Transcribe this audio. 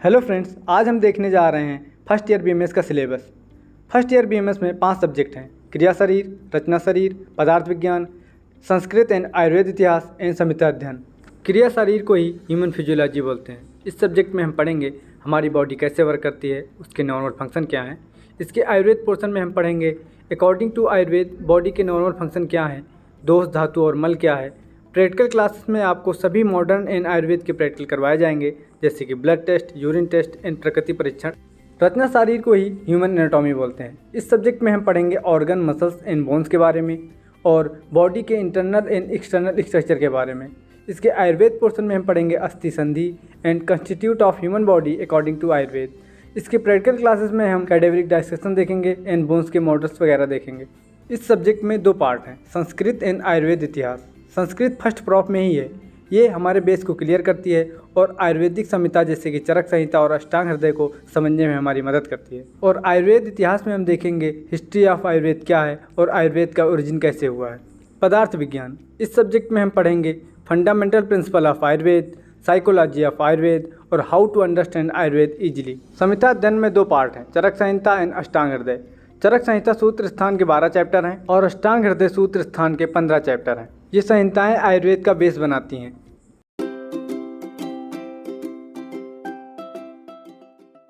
Hello friends, आज हम देखने जा रहे हैं फर्स्ट ईयर बीएमएस का सिलेबस। फर्स्ट ईयर बीएमएस में 5 सब्जेक्ट हैं: क्रिया शरीर, रचना शरीर, पदार्थ विज्ञान, संस्कृत एंड आयुर्वेद इतिहास एंड संहिता अध्ययन। क्रिया शरीर को ही ह्यूमन फिजियोलॉजी बोलते हैं। इस सब्जेक्ट में हम पढ़ेंगे हमारी बॉडी कैसे वर्क करती है, उसके नॉर्मल फंक्शन क्या हैं। इसके आयुर्वेद पोर्शन में हम पढ़ेंगे अकॉर्डिंग टू आयुर्वेद बॉडी के नॉर्मल फंक्शन क्या हैं, दोष, धातु और मल क्या है। प्रैक्टिकल क्लासेस में आपको सभी मॉडर्न एंड आयुर्वेद के प्रैक्टिकल करवाए जाएंगे, जैसे कि blood test, urine test and प्रकृति परीक्षण। रचना शरीर को ही ह्यूमन एनाटॉमी बोलते हैं। इस सब्जेक्ट में हम पढ़ेंगे ऑर्गन, मसल्स एंड बोन्स के बारे में और बॉडी के इंटरनल एंड एक्सटर्नल स्ट्रक्चर के बारे में। इसके आयुर्वेद पोर्शन में हम पढ़ेंगे अस्थि संधि and constitute of human body according to Ayurveda. इसके प्रैक्टिकल क्लासेस में हम कैडेवरिक डाइसेक्शन देखेंगे एंड बोन्स के मॉडल्स वगैरह देखेंगे। इस सब्जेक्ट में 2 पार्ट हैं, संस्कृत एंड आयुर्वेद इतिहास। संस्कृत फर्स्ट प्रॉप में ही है, ये हमारे बेस को क्लियर करती है और आयुर्वेदिक संहिता जैसे कि चरक संहिता और अष्टांग हृदय को समझने में हमारी मदद करती है। और आयुर्वेद इतिहास में हम देखेंगे हिस्ट्री ऑफ आयुर्वेद क्या है और आयुर्वेद का ओरिजिन कैसे हुआ है। पदार्थ विज्ञान, इस सब्जेक्ट में हम पढ़ेंगे fundamental principle of Ayurveda, psychology of Ayurveda और how to understand Ayurveda easily. संहिता अध्ययन में 2 पार्ट हैं, चरक संहिता एंड अष्टांग हृदय। चरक संहिता सूत्र स्थान के 12 चैप्टर हैं और अष्टांग हृदय सूत्र स्थान के 15 चैप्टर हैं। ये संहिताएं आयुर्वेद का बेस बनाती हैं।